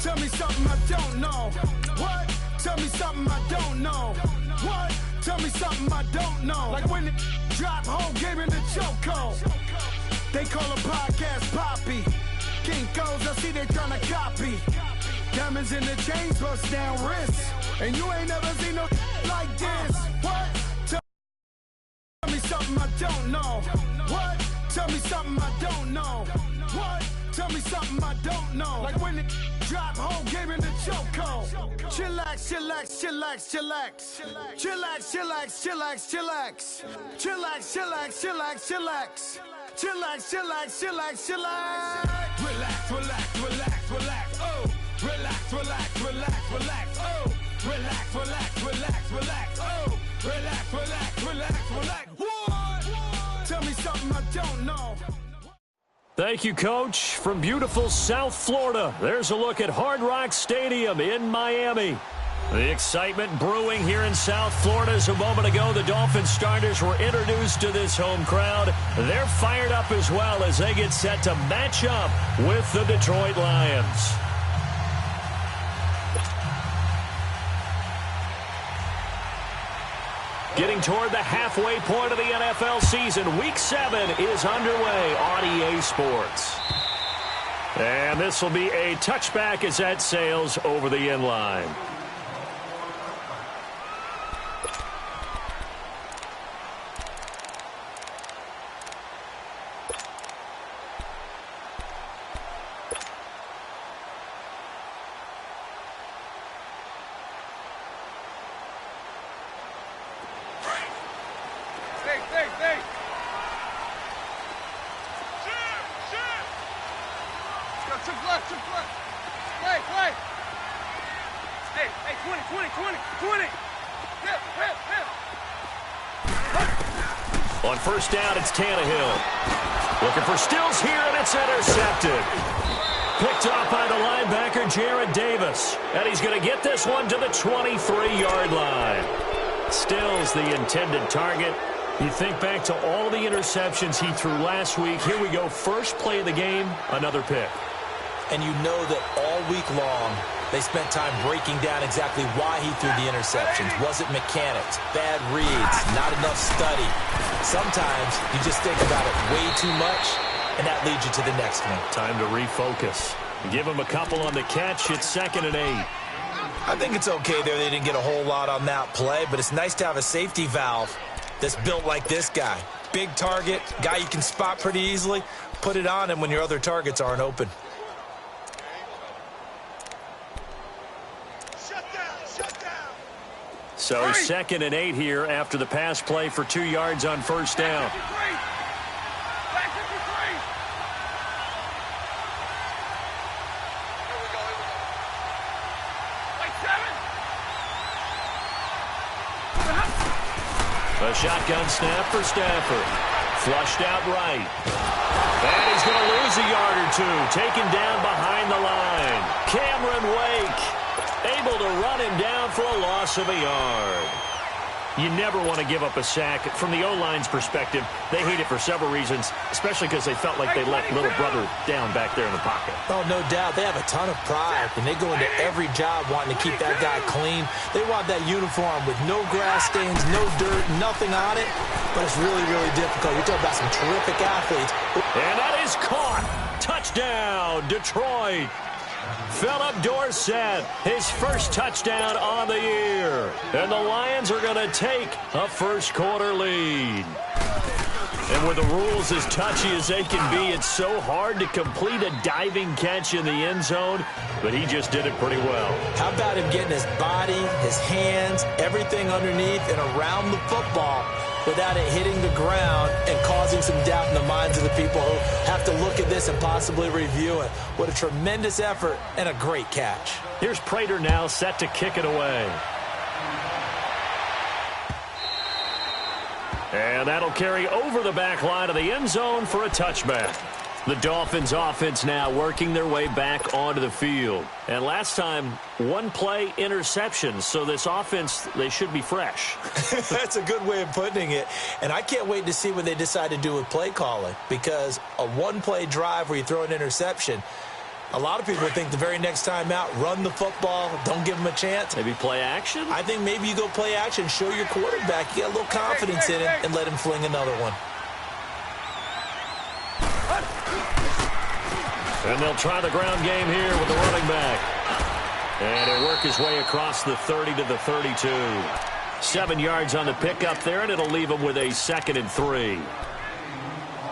Tell me something I don't know. What? Tell me something I don't know. What? Tell me something I don't know. Like when it drop whole game in the chokehold. They call a podcast Poppy. Kinkos, I see they tryna copy. Diamonds in the chains, bust down wrists. And you ain't never seen no like this. What? Tell me something I don't know. What? Tell me something I don't know. What? Tell me something I don't know. Like when it drop whole game in the chokehold. Chillax, chillax, chillax, chillax. Chillax, chillax, chillax, chillax. Chillax, chillax, chillax, chillax. Chillax, chillax, chillax, chillax. Relax, relax, relax, relax. Oh, relax, relax, relax, relax. Oh, relax, relax, relax, relax. Oh, relax, relax, relax, relax. What? Tell me something I don't know. Thank you, Coach. From beautiful South Florida, there's a look at Hard Rock Stadium in Miami. The excitement brewing here in South Florida as a moment ago the Dolphins starters were introduced to this home crowd. They're fired up as well as they get set to match up with the Detroit Lions. Getting toward the halfway point of the NFL season, Week 7 is underway on EA Sports. And this will be a touchback as that sails over the end line. On first down, it's Tannehill. Looking for Stills here, and it's intercepted. Picked off by the linebacker, Jared Davis. And he's going to get this one to the 23-yard line. Stills the intended target. You think back to all the interceptions he threw last week. Here we go. First play of the game, another pick. And you know that all week long, they spent time breaking down exactly why he threw the interceptions. Was it mechanics, bad reads, not enough study? Sometimes you just think about it way too much, and that leads you to the next one. Time to refocus. Give him a couple on the catch. It's 2nd and 8. I think it's okay there. They didn't get a whole lot on that play, but it's nice to have a safety valve that's built like this guy. Big target, guy you can spot pretty easily. Put it on him when your other targets aren't open. So 2nd and 8 here after the pass play for 2 yards on first down. A shotgun snap for Stafford. Flushed out right. And he's going to lose a yard or two. Taken down behind the line. Cameron Wake able to run him down for a loss of a yard. You never want to give up a sack. From the O-line's perspective, they hate it for several reasons, especially because they felt like they let little brother down back there in the pocket. Oh, no doubt. They have a ton of pride, and they go into every job wanting to keep that guy clean. They want that uniform with no grass stains, no dirt, nothing on it, but it's really, really difficult. You're talking about some terrific athletes. And that is caught. Touchdown, Detroit. Philip Dorsett, his first touchdown on the year. And the Lions are going to take a first-quarter lead. And with the rules as touchy as they can be, it's so hard to complete a diving catch in the end zone, but he just did it pretty well. How about him getting his body, his hands, everything underneath and around the football without it hitting the ground and causing some doubt in the minds of the people who have to look at this and possibly review it. What a tremendous effort and a great catch. Here's Prater now set to kick it away. And that'll carry over the back line of the end zone for a touchback. The Dolphins offense now working their way back onto the field. And last time, one play interception. So this offense, they should be fresh. That's a good way of putting it. And I can't wait to see what they decide to do with play calling. Because a one-play drive where you throw an interception, A lot of people think the very next time out, run the football, don't give him a chance. Maybe play action? I think maybe you go play action, show your quarterback you got a little confidence in it, and let him fling another one. And they'll try the ground game here with the running back. And he'll work his way across the 30 to the 32. 7 yards on the pickup there, and it'll leave him with a 2nd and 3.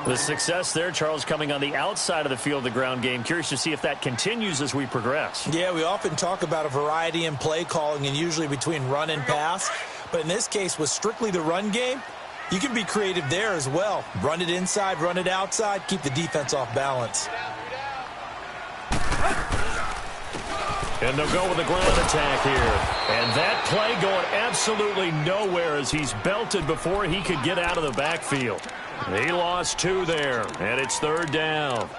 The success there, Charles, coming on the outside of the field, the ground game. Curious to see if that continues as we progress. Yeah, we often talk about a variety in play calling and usually between run and pass. But in this case, with strictly the run game, you can be creative there as well. Run it inside, run it outside, keep the defense off balance. And they'll go with the ground attack here. And that play going absolutely nowhere as he's belted before he could get out of the backfield. He lost 2 there, and it's 3rd down.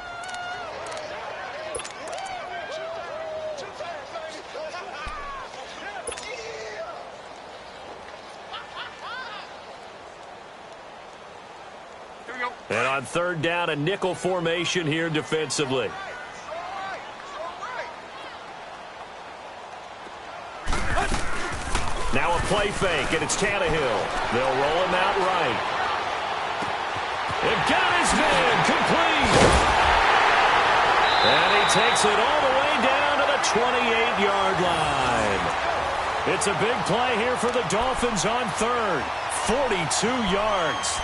And on 3rd down, a nickel formation here defensively. Now a play fake, and it's Tannehill. They'll roll him out right. It got his man complete. And he takes it all the way down to the 28-yard line. It's a big play here for the Dolphins on 3rd. 42 yards.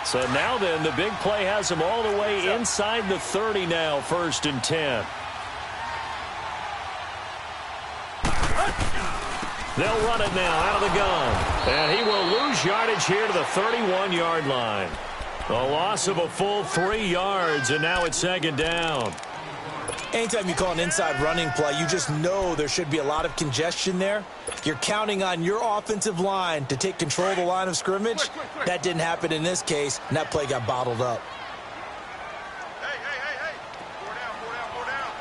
So now then, the big play has him all the way inside the 30 now, 1st and 10. They'll run it now out of the gun. And he will lose yardage here to the 31-yard line. A loss of a full 3 yards, and now it's 2nd down. Anytime you call an inside running play, you just know there should be a lot of congestion there. You're counting on your offensive line to take control of the line of scrimmage. That didn't happen in this case, and that play got bottled up. Hey. 4 down.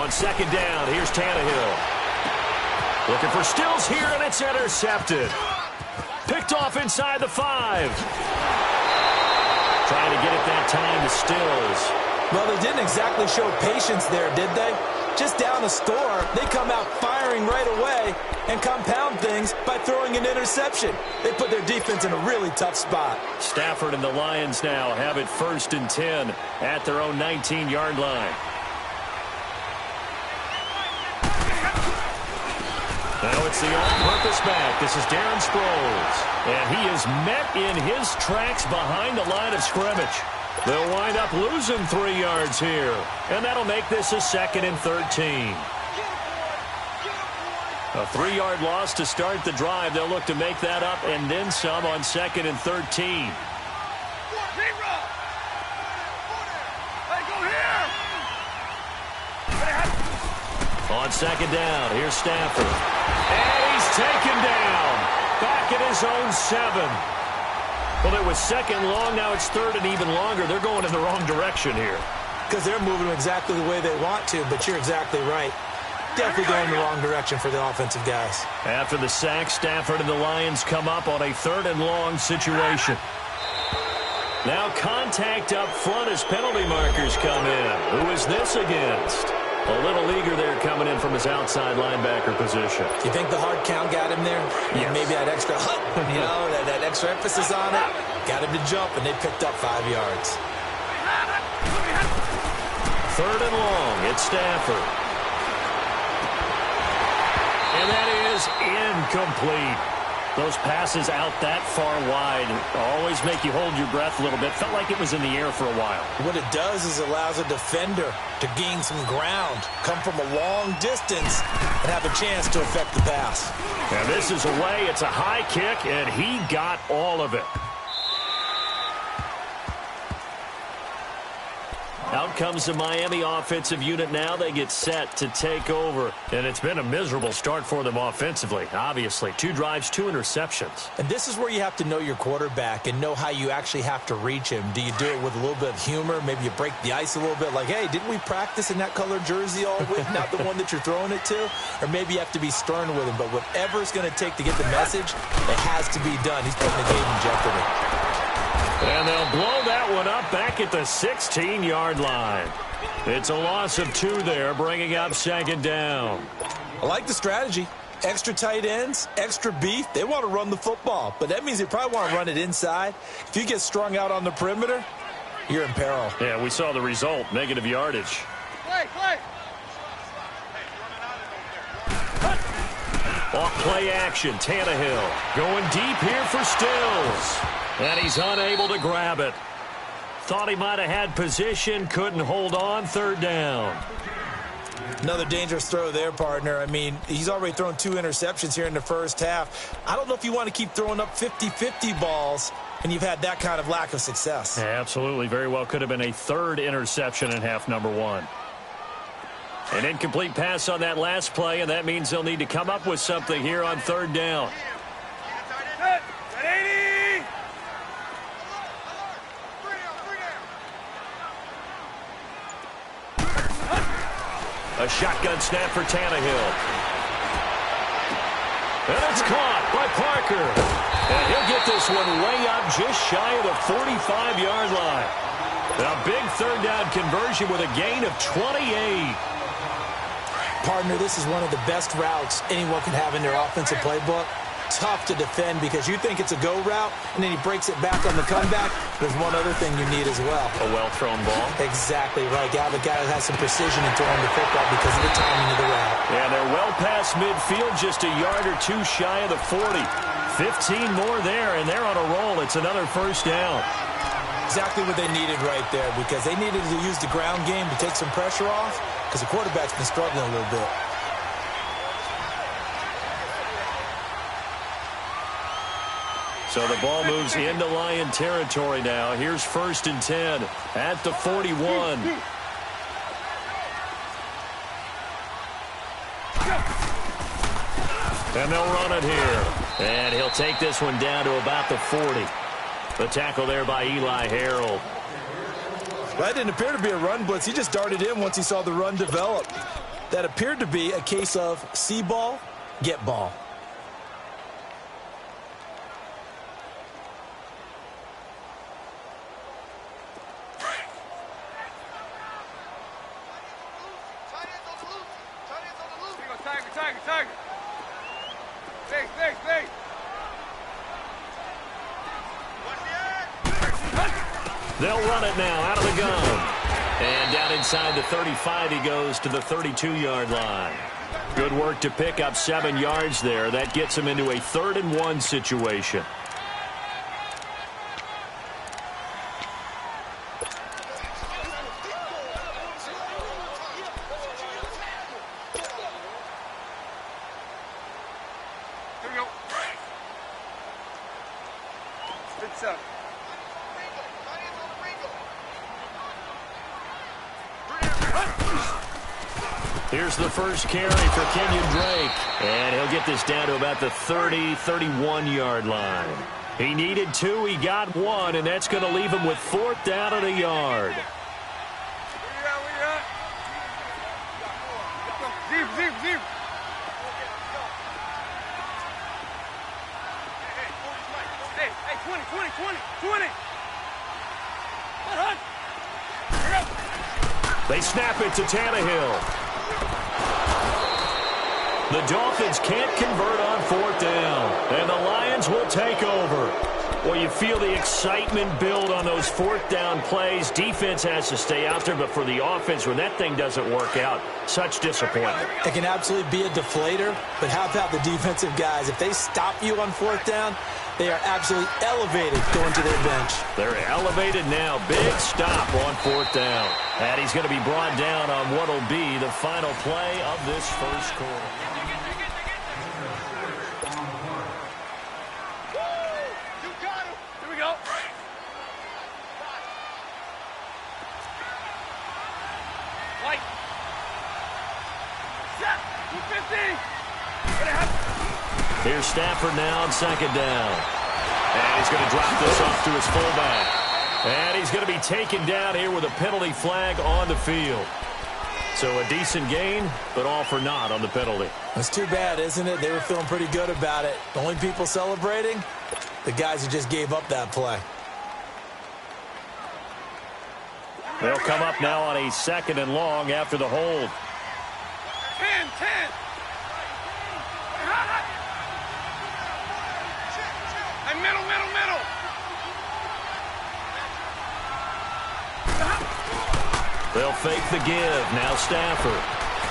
On 2nd down, here's Tannehill. Looking for Stills here, and it's intercepted. Picked off inside the 5. Trying to get it that time to Stills. Well, they didn't exactly show patience there, did they? Just down a score, they come out firing right away and compound things by throwing an interception. They put their defense in a really tough spot. Stafford and the Lions now have it 1st and 10 at their own 19-yard line. Now it's the all-purpose back. This is Darren Sproles. And he is met in his tracks behind the line of scrimmage. They'll wind up losing 3 yards here. And that'll make this a 2nd and 13. A 3-yard loss to start the drive. They'll look to make that up and then some on 2nd and 13. On 2nd down, here's Stafford. And he's taken down. Back at his own 7. Well, it was 2nd long, now it's 3rd and even longer. They're going in the wrong direction here. Because they're moving exactly the way they want to, but you're exactly right. Definitely going in the wrong direction for the offensive guys. After the sack, Stafford and the Lions come up on a 3rd and long situation. Now contact up front as penalty markers come in. Who is this against? A little eager there coming in from his outside linebacker position. You think the hard count got him there? Yes. Maybe that extra that extra emphasis on it got him to jump, and they picked up 5 yards. 3rd and long, it's Stafford. And that is incomplete. Those passes out that far wide always make you hold your breath a little bit. Felt like it was in the air for a while. What it does is it allows a defender to gain some ground, come from a long distance, and have a chance to affect the pass. And this is away. It's a high kick, and he got all of it. Out comes the Miami offensive unit now. They get set to take over. And it's been a miserable start for them offensively, obviously. 2 drives, 2 interceptions. And this is where you have to know your quarterback and know how you actually have to reach him. Do you do it with a little bit of humor? Maybe you break the ice a little bit like, hey, didn't we practice in that colored jersey all week? Not the one that you're throwing it to? Or maybe you have to be stern with him. But whatever it's going to take to get the message, it has to be done. He's putting the game in jeopardy. And they'll blow that one up back at the 16-yard line. It's a loss of 2 there, bringing up 2nd down. I like the strategy. Extra tight ends, extra beef. They want to run the football, but that means they probably want to run it inside. If you get strung out on the perimeter, you're in peril. Yeah, we saw the result, negative yardage. Play. Off play action, Tannehill going deep here for Stills. And he's unable to grab it. Thought he might have had position, couldn't hold on, 3rd down. Another dangerous throw there, partner. I mean, he's already thrown 2 interceptions here in the first half. I don't know if you want to keep throwing up 50-50 balls, and you've had that kind of lack of success. Yeah, absolutely. Very well could have been a 3rd interception in half number 1. An incomplete pass on that last play, and that means they'll need to come up with something here on 3rd down. A shotgun snap for Tannehill. And it's caught by Parker. And he'll get this one way up just shy of the 45-yard line. A big 3rd down conversion with a gain of 28. Partner, this is one of the best routes anyone can have in their offensive playbook. Tough to defend because you think it's a go route, and then he breaks it back on the comeback. There's one other thing you need as well. A well-thrown ball. Exactly right. Got the guy that has some precision in throwing the football because of the timing of the route. Yeah, they're well past midfield, just a yard or 2 shy of the 40. 15 more there, and they're on a roll. It's another 1st down. Exactly what they needed right there because they needed to use the ground game to take some pressure off because the quarterback's been struggling a little bit. So the ball moves into Lion territory now. Here's 1st and 10 at the 41. And they'll run it here. And he'll take this one down to about the 40. The tackle there by Eli Harold. That didn't appear to be a run blitz. He just darted in once he saw the run develop. That appeared to be a case of see ball, get ball. Tiger. Big. They'll run it now out of the gun. And down inside the 35, he goes to the 32-yard line. Good work to pick up 7 yards there. That gets him into a 3rd and 1 situation. Here's the first carry for Kenyon Drake. And he'll get this down to about the 30, 31-yard line. He needed 2, he got 1, and that's going to leave him with 4th down at a yard. Deep. Hey, 20. They snap it to Tannehill. The Dolphins can't convert on 4th down, and the Lions will take over. Well, you feel the excitement build on those 4th down plays. Defense has to stay out there, but for the offense, when that thing doesn't work out, such disappointment. It can absolutely be a deflator, but how about the defensive guys? If they stop you on 4th down, they are absolutely elevated going to their bench. They're elevated now. Big stop on 4th down. And he's going to be brought down on what will be the final play of this first quarter. Here's Stafford now on second down. And he's going to drop this off to his fullback. And he's going to be taken down here with a penalty flag on the field. So a decent gain, but all for naught on the penalty. That's too bad, isn't it? They were feeling pretty good about it. The only people celebrating, the guys who just gave up that play. They'll come up now on a 2nd and long after the hold. 10. Hey, middle. They'll fake the give. Now Stafford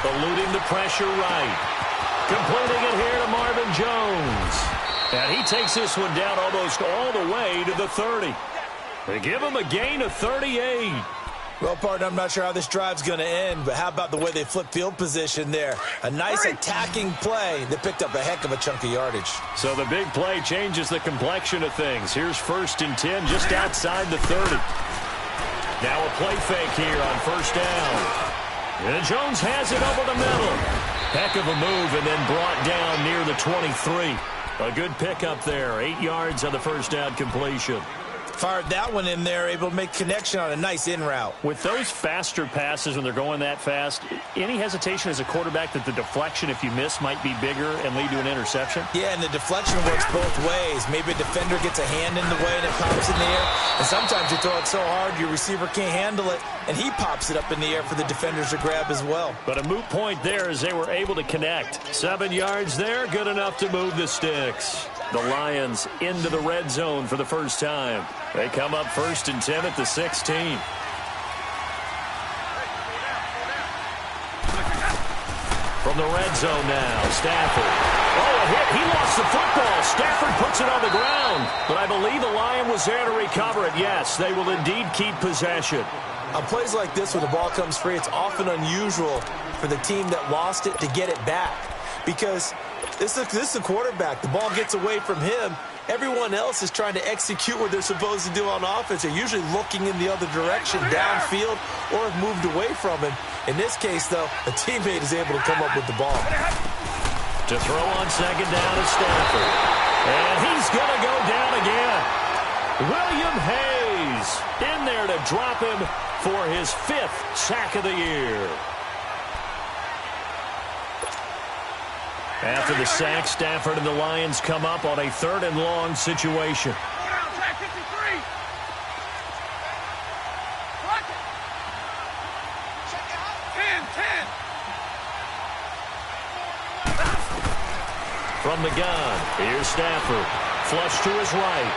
eluding the pressure right. Completing it here to Marvin Jones. And he takes this one down almost all the way to the 30. They give him a gain of 38. Well, partner, I'm not sure how this drive's going to end, but how about the way they flip field position there? A nice attacking play that picked up a heck of a chunk of yardage. So the big play changes the complexion of things. Here's 1st and 10 just outside the 30. Now a play fake here on 1st down. And Jones has it over the middle. Heck of a move and then brought down near the 23. A good pickup there. 8 yards on the 1st down completion. Fired that one in there, able to make connection on a nice in route. With those faster passes when they're going that fast, any hesitation as a quarterback that the deflection, if you miss, might be bigger and lead to an interception? Yeah, and the deflection works both ways. Maybe a defender gets a hand in the way and it pops in the air. And sometimes you throw it so hard your receiver can't handle it, and he pops it up in the air for the defenders to grab as well. But a moot point there as they were able to connect. 7 yards there, good enough to move the sticks. The Lions into the red zone for the first time. They come up 1st and 10 at the 16. From the red zone now, Stafford. Oh, a hit. He lost the football. Stafford puts it on the ground. But I believe the Lion was there to recover it. Yes, they will indeed keep possession. On plays like this, when the ball comes free, it's often unusual for the team that lost it to get it back. Because this is a quarterback. The ball gets away from him. Everyone else is trying to execute what they're supposed to do on offense. They're usually looking in the other direction, downfield, or have moved away from him. In this case, though, a teammate is able to come up with the ball. To throw on 2nd down is Stafford. And he's going to go down again. William Hayes in there to drop him for his 5th sack of the year. After the sack, Stafford and the Lions come up on a 3rd and long situation. From the gun, here's Stafford. Flush to his right.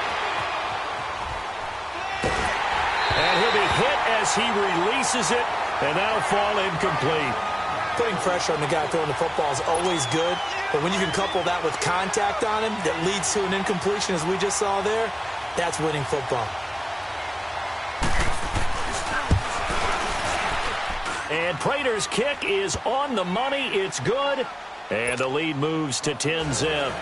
And he'll be hit as he releases it, and that'll fall incomplete. Putting pressure on the guy throwing the football is always good, but when you can couple that with contact on him that leads to an incompletion, as we just saw there, that's winning football. And Prater's kick is on the money. It's good. And the lead moves to 10-zip.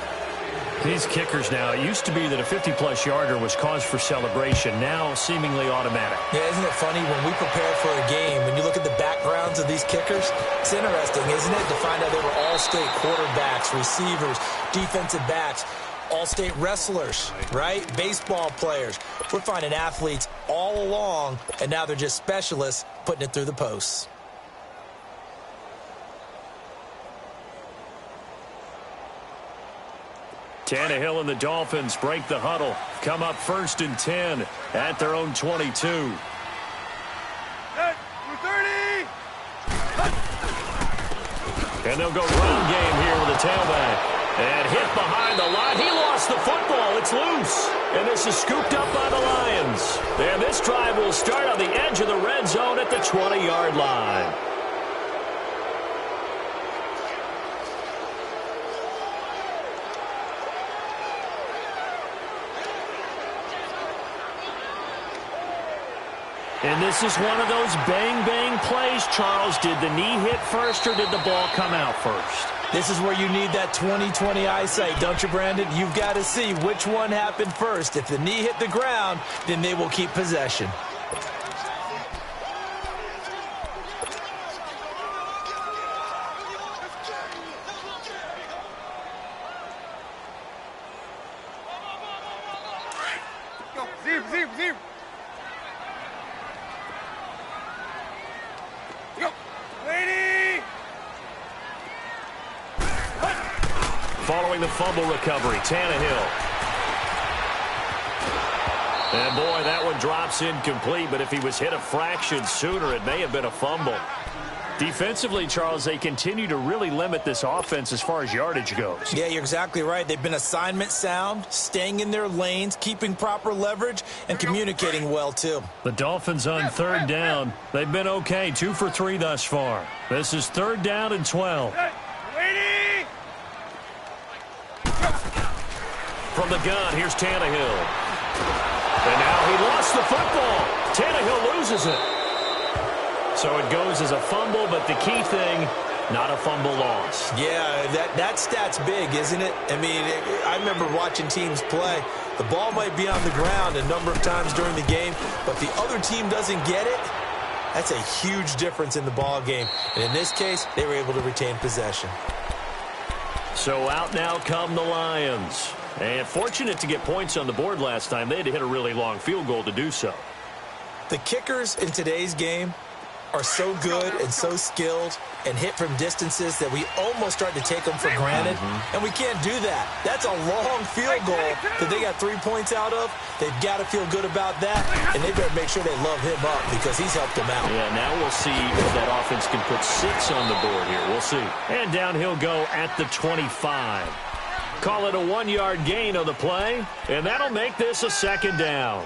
These kickers now, it used to be that a 50-plus yarder was cause for celebration, now seemingly automatic. Yeah, isn't it funny when we prepare for a game, when you look at the backgrounds of these kickers, it's interesting, isn't it, to find out they were all-state quarterbacks, receivers, defensive backs, all-state wrestlers, right? Baseball players. We're finding athletes all along, and now they're just specialists putting it through the posts. Tannehill and the Dolphins break the huddle. Come up 1st and 10 at their own 22. And they'll go run game here with a tailback. And hit behind the line. He lost the football. It's loose. And this is scooped up by the Lions. And this drive will start on the edge of the red zone at the 20-yard line. And this is one of those bang-bang plays, Charles. Did the knee hit first or did the ball come out first? This is where you need that 20/20 eyesight, don't you, Brandon? You've got to see which one happened first. If the knee hit the ground, then they will keep possession. Following the fumble recovery, Tannehill. And boy, that one drops incomplete, but if he was hit a fraction sooner, it may have been a fumble. Defensively, Charles, they continue to really limit this offense as far as yardage goes. Yeah, you're exactly right. They've been assignment sound, staying in their lanes, keeping proper leverage, and communicating well, too. The Dolphins on third down. They've been okay, 2 for 3 thus far. This is 3rd down and 12. From the gun, here's Tannehill. And now he lost the football. Tannehill loses it. So it goes as a fumble, but the key thing, not a fumble loss. Yeah, that stat's big, isn't it? I mean, I remember watching teams play. The ball might be on the ground a number of times during the game, but the other team doesn't get it. That's a huge difference in the ball game. And in this case, they were able to retain possession. So out now come the Lions. And fortunate to get points on the board last time. They had to hit a really long field goal to do so. The kickers in today's game are so good and so skilled and hit from distances that we almost start to take them for granted, and we can't do that. That's a long field goal that they got 3 points out of. They've got to feel good about that, and they better make sure they love him up because he's helped them out. Yeah, now we'll see if that offense can put 6 on the board here. We'll see. And down he'll go at the 25. Call it a 1-yard gain on the play, and that'll make this a 2nd down.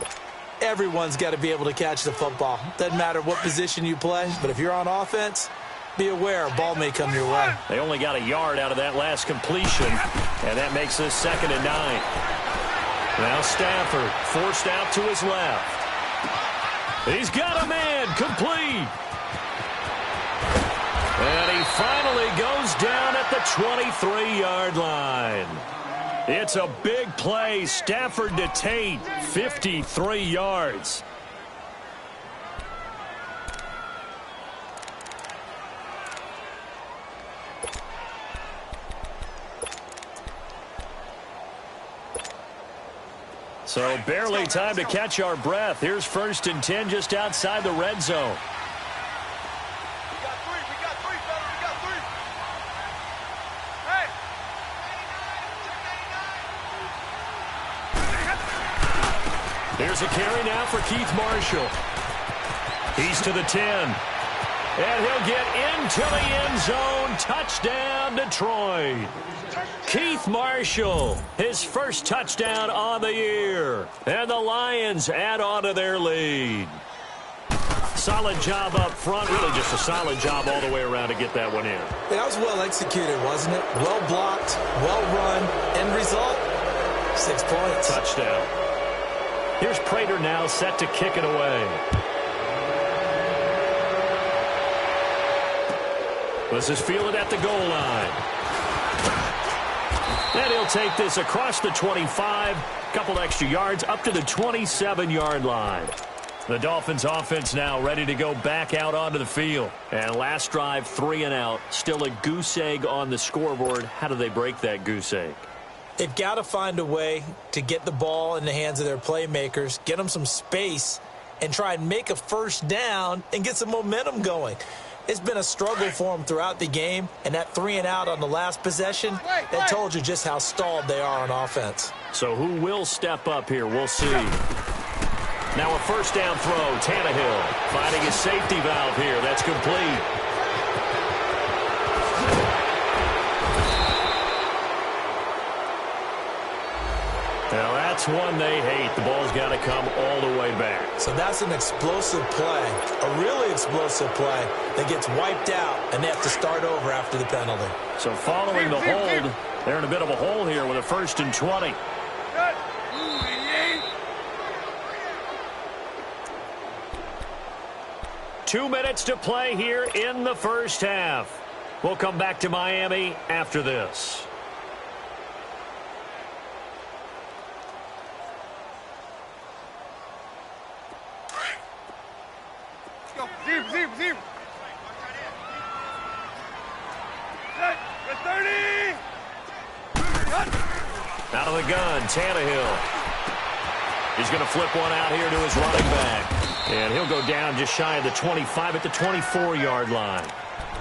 Everyone's got to be able to catch the football. Doesn't matter what position you play, but if you're on offense, be aware a ball may come your way. They only got a yard out of that last completion, and that makes this 2nd and 9. Now Stafford forced out to his left. He's got a man, complete. And he finally goes down at the 23-yard line. It's a big play. Stafford to Tate, 53 yards. So barely time to catch our breath. Here's 1st and 10 just outside the red zone. Here's a carry now for Keith Marshall. He's to the 10. And he'll get into the end zone. Touchdown, Detroit. Keith Marshall, his first touchdown on the year. And the Lions add on to their lead. Solid job up front. Really just a solid job all the way around to get that one in. That was well executed, wasn't it? Well blocked, well run. End result, 6 points. Touchdown. Here's Prater now set to kick it away. This is fielded at the goal line. And he'll take this across the 25. Couple extra yards up to the 27-yard line. The Dolphins offense now ready to go back out onto the field. And last drive, 3 and out. Still a goose egg on the scoreboard. How do they break that goose egg? They've got to find a way to get the ball in the hands of their playmakers, get them some space, and try and make a 1st down and get some momentum going. It's been a struggle for them throughout the game, and that 3 and out on the last possession, that told you just how stalled they are on offense. So who will step up here? We'll see. Now a 1st down throw. Tannehill finding his safety valve here. That's complete. Now that's one they hate. The ball's got to come all the way back. So that's an explosive play, a really explosive play that gets wiped out, and they have to start over after the penalty. So following the hold, they're in a bit of a hole here with a 1st and 20. Two minutes to play here in the first half. We'll come back to Miami after this. Zero. Out of the gun, Tannehill. He's going to flip one out here to his running back. And he'll go down just shy of the 25 at the 24-yard line.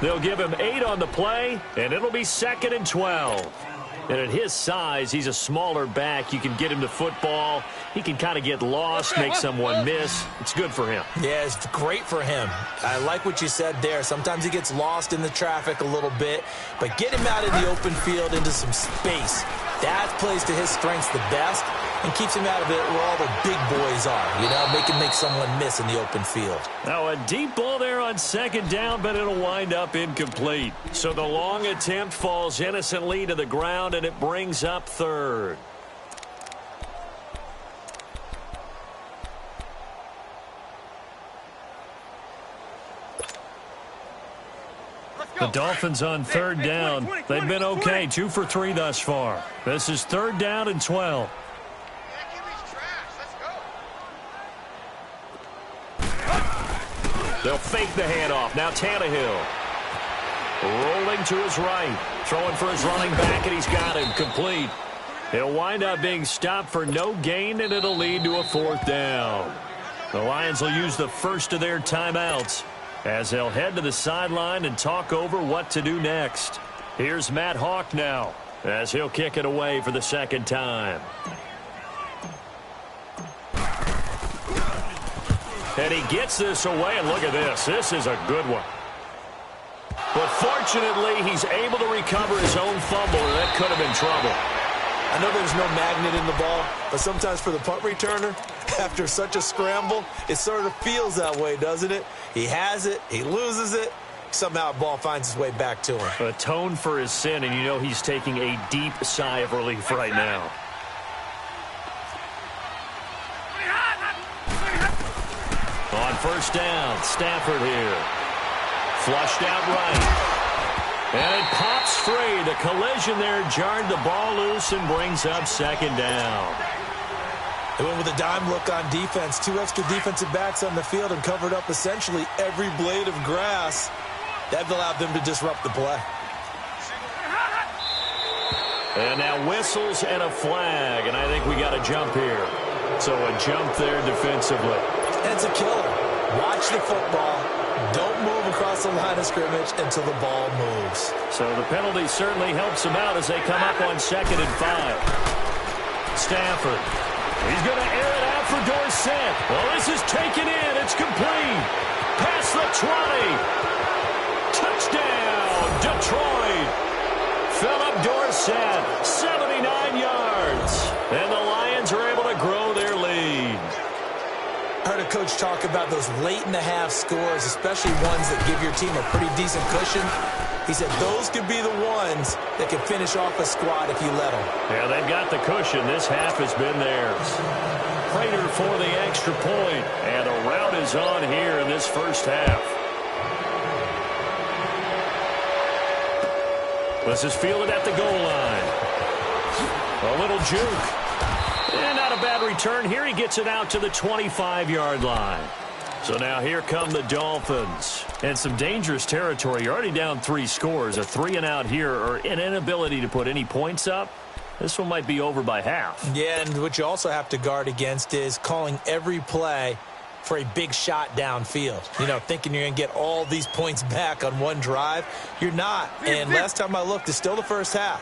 They'll give him 8 on the play, and it'll be 2nd and 12. And at his size, he's a smaller back. You can get him the football. He can kind of get lost, make someone miss. It's good for him. Yeah, it's great for him. I like what you said there. Sometimes he gets lost in the traffic a little bit, but get him out in the open field into some space. That plays to his strengths the best and keeps him out of it where all the big boys are. You know, make someone miss in the open field. Now a deep ball there on 2nd down, but it'll wind up incomplete. So the long attempt falls innocently to the ground, and it brings up 3rd. The Dolphins on 3rd down. They've been okay, 2 for 3 thus far. This is 3rd down and 12. They'll fake the handoff. Now Tannehill. Rolling to his right. Throwing for his running back, and he's got him complete. He'll wind up being stopped for no gain, and it'll lead to a 4th down. The Lions will use the first of their timeouts as they'll head to the sideline and talk over what to do next. Here's Matt Hawk now as he'll kick it away for the 2nd time. And he gets this away, and look at this. This is a good one. But fortunately, he's able to recover his own fumble, and that could have been trouble. I know there's no magnet in the ball, but sometimes for the punt returner, after such a scramble, it sort of feels that way, doesn't it? He has it, he loses it, somehow the ball finds its way back to him. Atone for his sin, and you know he's taking a deep sigh of relief right now. On 1st down, Stafford here. Flushed out right. And it pops free. The collision there jarred the ball loose and brings up 2nd down. They went with a dime look on defense. 2 extra defensive backs on the field and covered up essentially every blade of grass. That allowed them to disrupt the play. And now whistles and a flag. And I think we got a jump here. So a jump there defensively. And it's a killer. Watch the football. Don't move across the line of scrimmage until the ball moves. So the penalty certainly helps them out as they come up on 2nd and 5. Stafford. He's going to air it out for Dorsett. Well, this is taken in. It's complete. Past the 20. Touchdown, Detroit. Philip Dorsett, 79 yards. And the Lions are able to grow their lead. I heard a coach talk about those late-in-the-half scores, especially ones that give your team a pretty decent cushion. He said those could be the ones that can finish off a squad if you let them. Yeah, they've got the cushion. This half has been theirs. Prater for the extra point, and the rout is on here in this first half. This is fielded at the goal line. A little juke. And not a bad return. Here he gets it out to the 25-yard line. So now here come the Dolphins. And some dangerous territory. You're already down 3 scores. A 3-and-out here, or an inability to put any points up. This one might be over by half. Yeah, and what you also have to guard against is calling every play for a big shot downfield. You know, thinking you're going to get all these points back on one drive. You're not. And last time I looked, it's still the first half.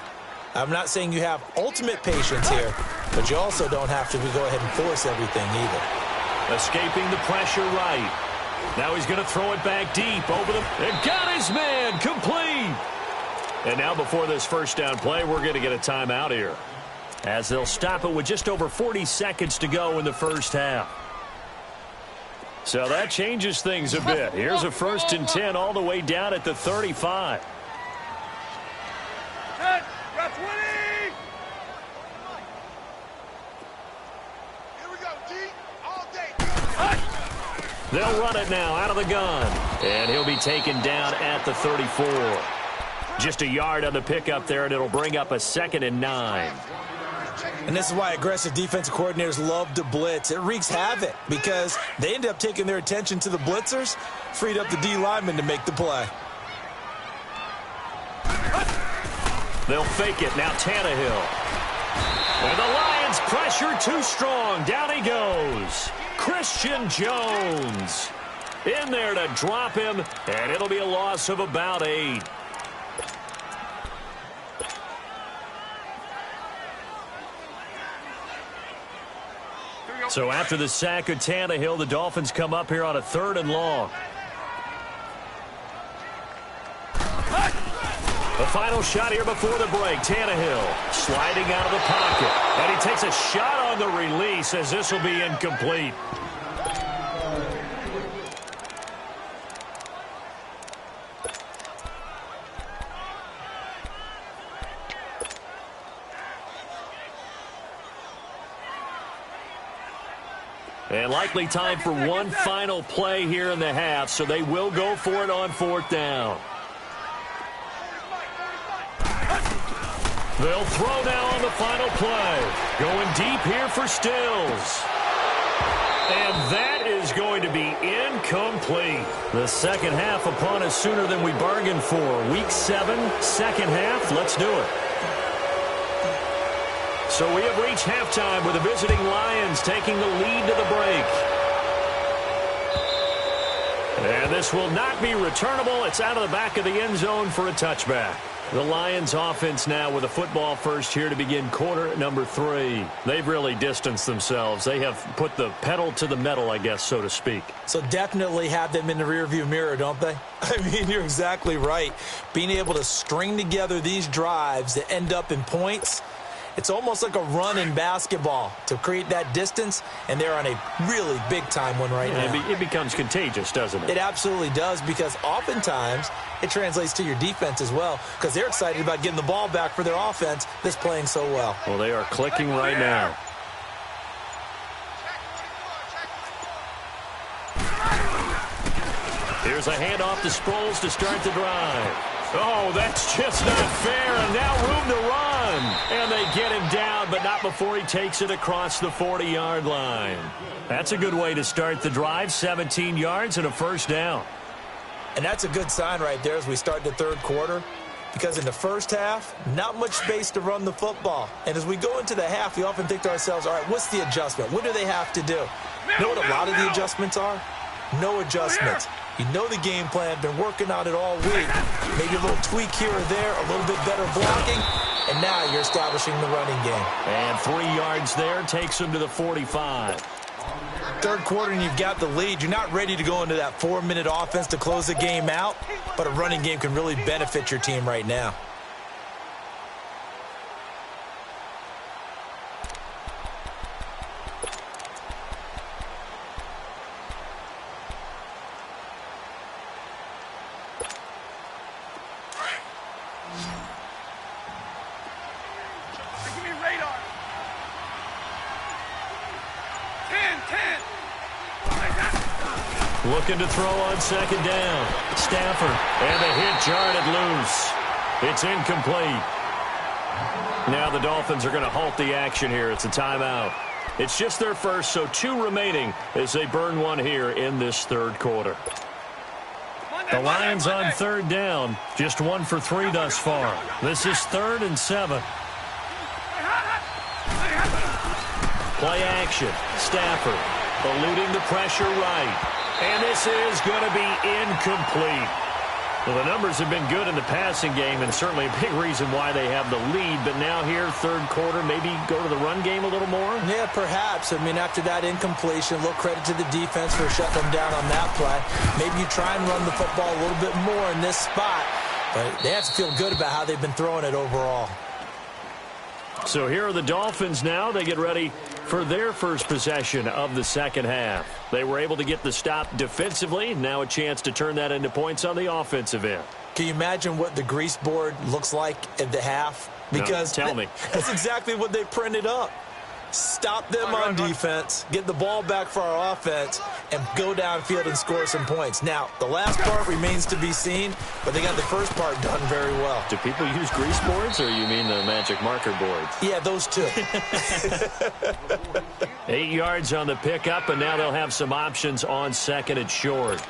I'm not saying you have ultimate patience here, but you also don't have to go ahead and force everything either. Escaping the pressure right. Now he's going to throw it back deep over the... And got his man complete. And now before this first down play, we're going to get a timeout here, as they'll stop it with just over 40 seconds to go in the first half. So that changes things a bit. Here's a 1st and 10 all the way down at the 35. They'll run it now out of the gun. And he'll be taken down at the 34. Just a yard on the pickup there, and it'll bring up a 2nd and 9. And this is why aggressive defensive coordinators love to blitz. It wreaks havoc because they end up taking their attention to the blitzers, freed up the D lineman to make the play. They'll fake it. Now Tannehill. And the Lions pressure pressure too strong. Down he goes. Christian Jones in there to drop him, and it'll be a loss of about 8. So after the sack of Tannehill, the Dolphins come up here on a 3rd and long. The final shot here before the break. Tannehill sliding out of the pocket. And he takes a shot on the release as this will be incomplete. And likely time for one final play here in the half, so they will go for it on 4th down. They'll throw now on the final play. Going deep here for Stills. And that is going to be incomplete. The second half upon us sooner than we bargained for. Week 7, second half. Let's do it. So we have reached halftime with the visiting Lions taking the lead to the break. And this will not be returnable. It's out of the back of the end zone for a touchback. The Lions offense now with a football first here to begin quarter number 3. They've really distanced themselves. They have put the pedal to the metal, I guess, so to speak. So definitely have them in the rearview mirror, don't they? I mean, you're exactly right. Being able to string together these drives that end up in points, it's almost like a run in basketball to create that distance, and they're on a really big-time one right now. It becomes contagious, doesn't it? It absolutely does, because oftentimes it translates to your defense as well, because they're excited about getting the ball back for their offense that's playing so well. Well, they are clicking right now. Here's a handoff to Sproles to start the drive. Oh, that's just not fair, and now room to run. And they get him down, but not before he takes it across the 40-yard line. That's a good way to start the drive, 17 yards and a first down. And that's a good sign right there as we start the third quarter, because in the first half, not much space to run the football. And as we go into the half, we often think to ourselves, all right, what's the adjustment? What do they have to do? You know what a lot of the adjustments are? No adjustments. You know the game plan, been working on it all week. Maybe a little tweak here or there, a little bit better blocking, and now you're establishing the running game. And 3 yards there takes him to the 45. Third quarter and you've got the lead. You're not ready to go into that 4-minute offense to close the game out, but a running game can really benefit your team right now. Looking to throw on second down. Stafford, and the hit jarred loose. It's incomplete. Now the Dolphins are going to halt the action here. It's a timeout. It's just their first, so 2 remaining as they burn one here in this third quarter. The Lions on third down, just 1 for 3 thus far. This is 3rd and 7. Play action. Stafford eluding the pressure right. And this is going to be incomplete. Well, the numbers have been good in the passing game, and certainly a big reason why they have the lead. But now here, third quarter, maybe go to the run game a little more? Yeah, perhaps. I mean, after that incompletion, a little credit to the defense for shutting them down on that play. Maybe you try and run the football a little bit more in this spot. But they have to feel good about how they've been throwing it overall. So here are the Dolphins now. They get ready for their first possession of the second half. They were able to get the stop defensively. Now a chance to turn that into points on the offensive end. Can you imagine what the grease board looks like at the half? Because no, tell me. That's exactly what they printed up. Stop them on defense, get the ball back for our offense, and go downfield and score some points. Now, the last part remains to be seen, but they got the first part done very well. Do people use grease boards, or you mean the magic marker boards? Yeah, those two. 8 yards on the pickup, and now they'll have some options on second and short.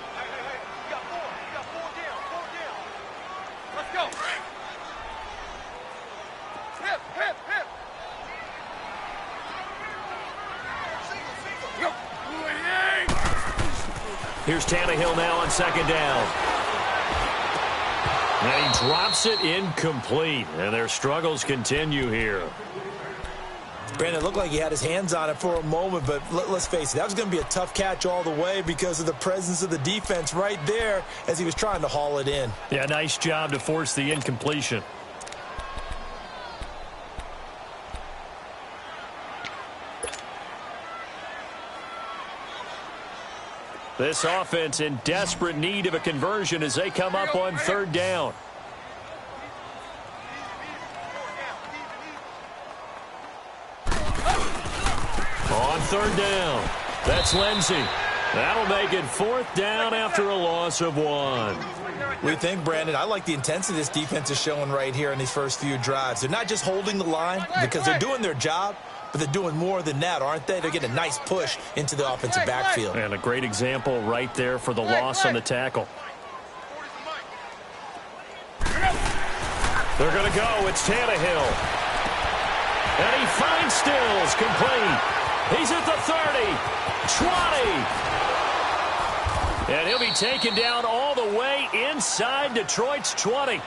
Here's Tannehill now on second down. And he drops it incomplete, and their struggles continue here. Brandon, it looked like he had his hands on it for a moment, but let's face it, that was going to be a tough catch all the way because of the presence of the defense right there as he was trying to haul it in. Yeah, nice job to force the incompletion. This offense in desperate need of a conversion as they come up on third down. On third down, that's Lindsey. That'll make it fourth down after a loss of 1. We think, Brandon, I like the intensity this defense is showing right here in these first few drives. They're not just holding the line because they're doing their job, but they're doing more than that, aren't they? They're getting a nice push into the offensive backfield. And a great example right there for the loss on the tackle. They're going to go. It's Tannehill. And he finds Stills complete. He's at the 30, 20. And he'll be taken down all the way inside Detroit's 20.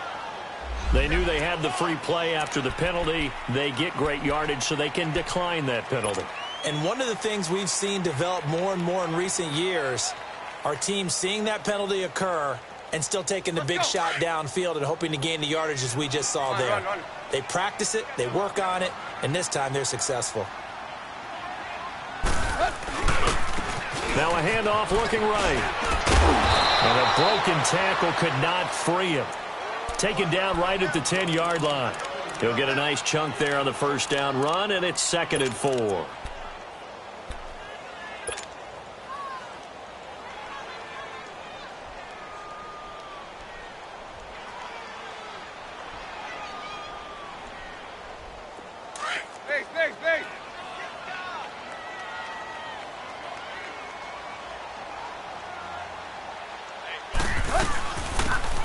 They knew they had the free play after the penalty. They get great yardage so they can decline that penalty. And one of the things we've seen develop more and more in recent years are teams seeing that penalty occur and still taking the big shot downfield and hoping to gain the yardage as we just saw there. They practice it, they work on it, and this time they're successful. Now a handoff looking right. And a broken tackle could not free him. Taken down right at the 10-yard line. He'll get a nice chunk there on the first down run, and it's 2nd and 4.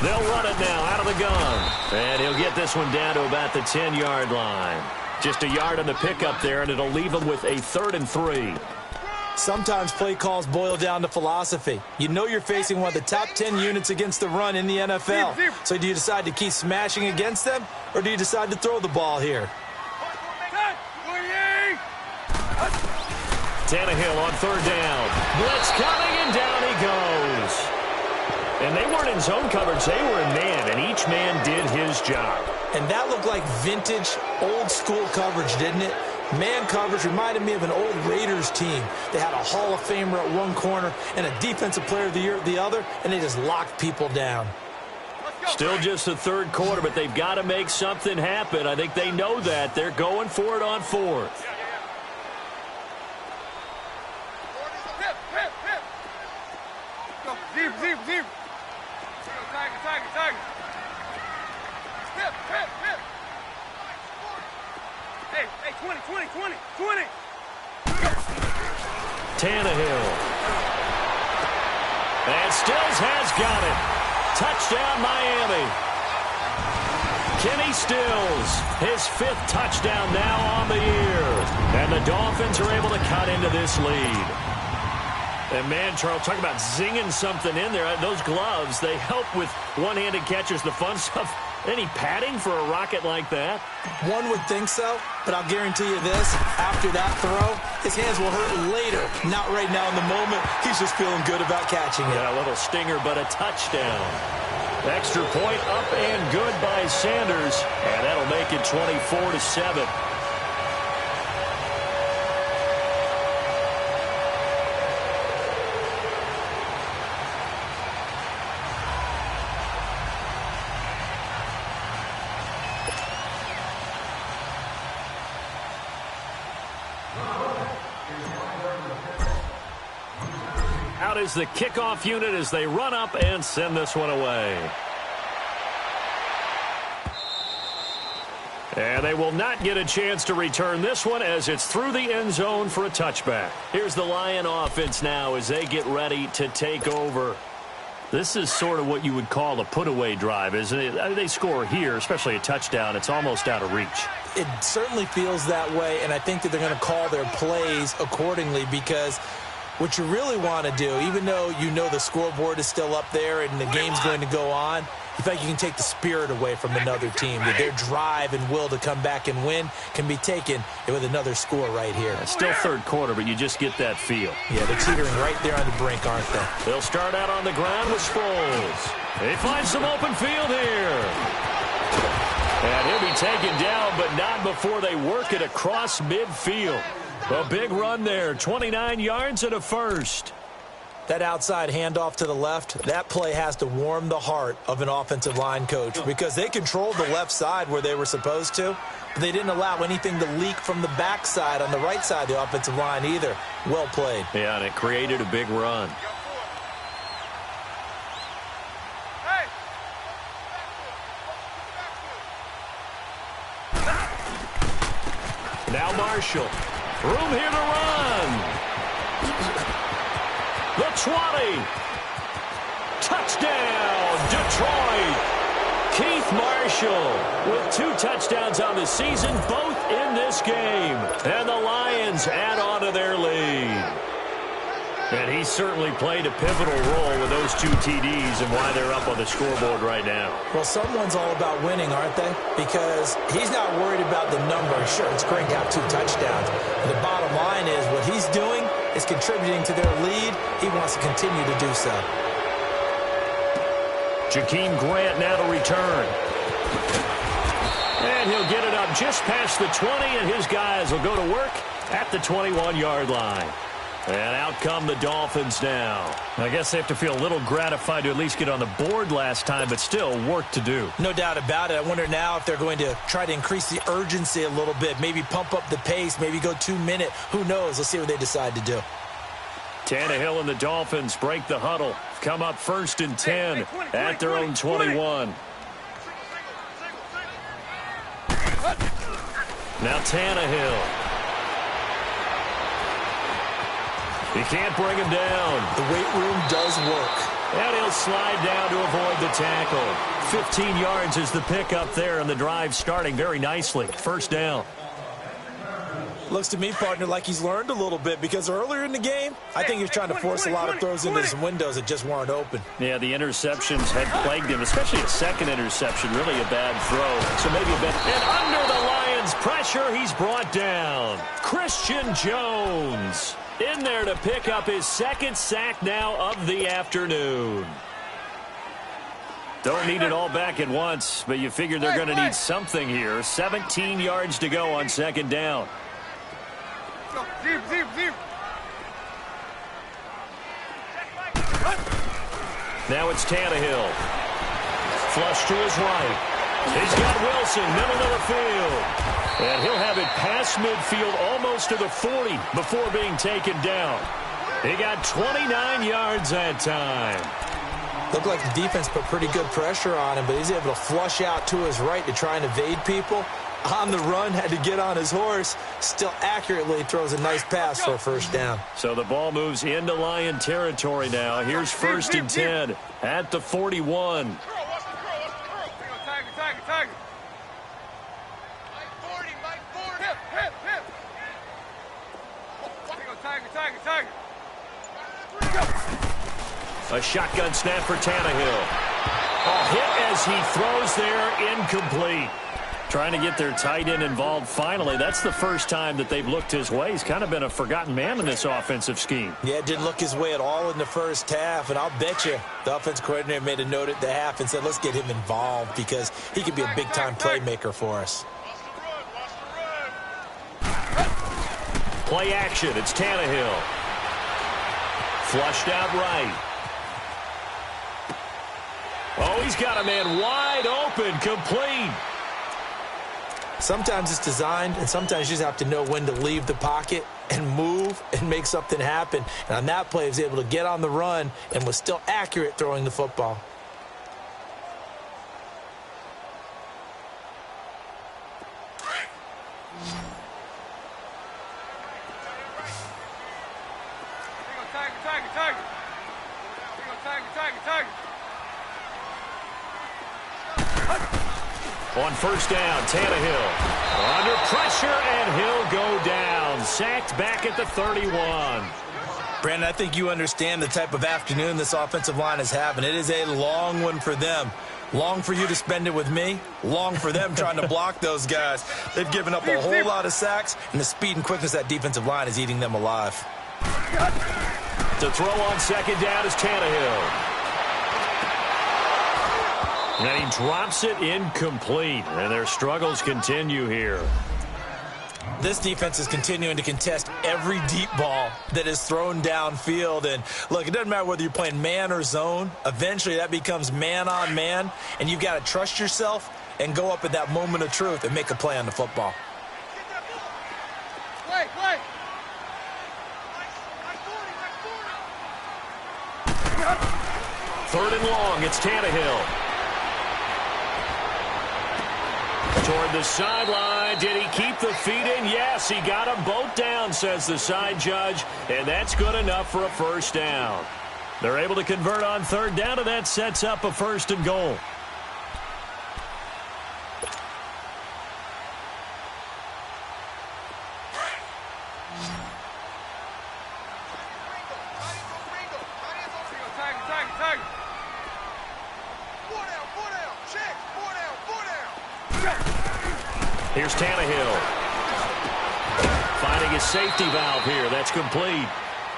They'll run it now out of the gun. And he'll get this one down to about the 10-yard line. Just a yard on the pickup there, and it'll leave him with a 3rd and 3. Sometimes play calls boil down to philosophy. You know you're facing one of the top 10 units against the run in the NFL. So do you decide to keep smashing against them, or do you decide to throw the ball here? Tannehill on 3rd down. Blitz coming, and down he goes. And they weren't in zone coverage. They were in man, and each man did his job. And that looked like vintage, old-school coverage, didn't it? Man coverage reminded me of an old Raiders team. They had a Hall of Famer at one corner and a Defensive Player of the Year at the other, and they just locked people down. Still just the 3rd quarter, but they've got to make something happen. I think they know that. They're going for it on 4th. Deep. Tiger. Hey, 20. Tannehill. And Stills has got it. Touchdown, Miami. Kenny Stills, his 5th touchdown now on the year. And the Dolphins are able to cut into this lead. And, man, Charles, talk about zinging something in there. Those gloves, they help with one-handed catches, the fun stuff. Any padding for a rocket like that? One would think so, but I'll guarantee you this. After that throw, his hands will hurt later. Not right now in the moment. He's just feeling good about catching it. Yeah, a little stinger, but a touchdown. Extra point up and good by Sanders. And that'll make it 24-7. Out is the kickoff unit as they run up and send this one away. And they will not get a chance to return this one as it's through the end zone for a touchback. Here's the Lion offense now as they get ready to take over. This is sort of what you would call a put-away drive, isn't it? I mean, they score here, especially a touchdown. It's almost out of reach. It certainly feels that way, and I think that they're going to call their plays accordingly because What you really want to do, even though you know the scoreboard is still up there and the game's going to go on, you think you can take the spirit away from another team. That their drive and will to come back and win can be taken with another score right here. It's still third quarter, but you just get that feel. Yeah, they're teetering right there on the brink, aren't they? They'll start out on the ground with Sproles. They find some open field here. And he'll be taken down, but not before they work it across midfield. A big run there, 29 yards and a first. That outside handoff to the left, that play has to warm the heart of an offensive line coach because they controlled the left side where they were supposed to, but they didn't allow anything to leak from the backside on the right side of the offensive line either. Well played. Yeah, and it created a big run. Now Marshall. Room here to run. The 20. Touchdown, Detroit. Keith Marshall with 2 touchdowns on the season, both in this game. And the Lions add on to their lead. And he certainly played a pivotal role with those 2 TDs and why they're up on the scoreboard right now. Well, someone's all about winning, aren't they? Because he's not worried about the number. Sure, it's great to have 2 touchdowns. But the bottom line is what he's doing is contributing to their lead. He wants to continue to do so. Jakeem Grant now to return. And he'll get it up just past the 20, and his guys will go to work at the 21-yard line. And out come the Dolphins now. I guess they have to feel a little gratified to at least get on the board last time, but still work to do. No doubt about it. I wonder now if they're going to try to increase the urgency a little bit, maybe pump up the pace, maybe go 2-minute. Who knows? Let's see what they decide to do. Tannehill and the Dolphins break the huddle. Come up 1st and 10 at their own 21. Now Tannehill. He can't bring him down. The weight room does work. And he'll slide down to avoid the tackle. 15 yards is the pickup there, and the drive starting very nicely. First down. Looks to me, partner, like he's learned a little bit because earlier in the game, I think he was trying to force a lot of throws into some windows that just weren't open. Yeah, the interceptions had plagued him, especially a second interception, really a bad throw. So maybe a bit. And under the Lions' pressure, he's brought down. Christian Jones in there to pick up his 2nd sack now of the afternoon. Don't need it all back at once, but you figure they're going to need something here. 17 yards to go on 2nd down. Now it's Tannehill. Flush to his right. He's got Wilson, middle of the field. And he'll have it past midfield almost to the 40 before being taken down. He got 29 yards that time. Looked like the defense put pretty good pressure on him, but he's able to flush out to his right to try and evade people. On the run, had to get on his horse. Still accurately throws a nice pass for a first down. So the ball moves into Lion territory now. Here's 1st and 10 at the 41. A shotgun snap for Tannehill. A hit as he throws there, incomplete. Trying to get their tight end involved finally. That's the first time that they've looked his way. He's kind of been a forgotten man in this offensive scheme. Yeah, it didn't look his way at all in the first half, and I'll bet you the offense coordinator made a note at the half and said, let's get him involved because he could be a big-time playmaker for us. Play action. It's Tannehill. Flushed out right. Oh, he's got a man wide open, complete. Sometimes it's designed, and sometimes you just have to know when to leave the pocket and move and make something happen. And on that play, he was able to get on the run and was still accurate throwing the football. On first down, Tannehill under pressure, and he'll go down. Sacked back at the 31. Brandon, I think you understand the type of afternoon this offensive line is having. It is a long one for them. Long for you to spend it with me. Long for them trying to block those guys. They've given up a whole lot of sacks, and the speed and quickness of that defensive line is eating them alive. To throw on second down is Tannehill. And he drops it incomplete, and their struggles continue here. This defense is continuing to contest every deep ball that is thrown downfield. And, look, it doesn't matter whether you're playing man or zone. Eventually that becomes man on man, and you've got to trust yourself and go up at that moment of truth and make a play on the football. Third and long, it's Tannehill. Toward the sideline. Did he keep the feet in? Yes, he got them both down, says the side judge, and that's good enough for a first down. They're able to convert on third down, and that sets up a first and goal. Here's Tannehill. Finding his safety valve here. That's complete.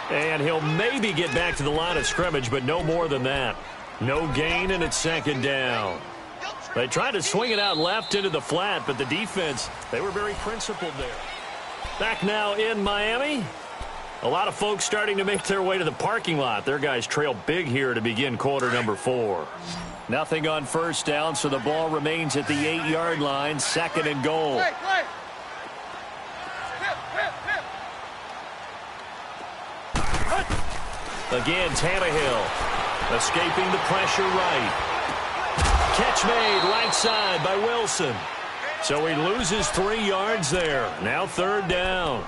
And he'll maybe get back to the line of scrimmage, but no more than that. No gain, and it's second down. They tried to swing it out left into the flat, but the defense, they were very principled there. Back now in Miami. A lot of folks starting to make their way to the parking lot. Their guys trail big here to begin quarter number 4. Nothing on first down, so the ball remains at the 8-yard line, second and goal. Again, Tannehill escaping the pressure right. Catch made right side by Wilson. So he loses 3 yards there. Now third down.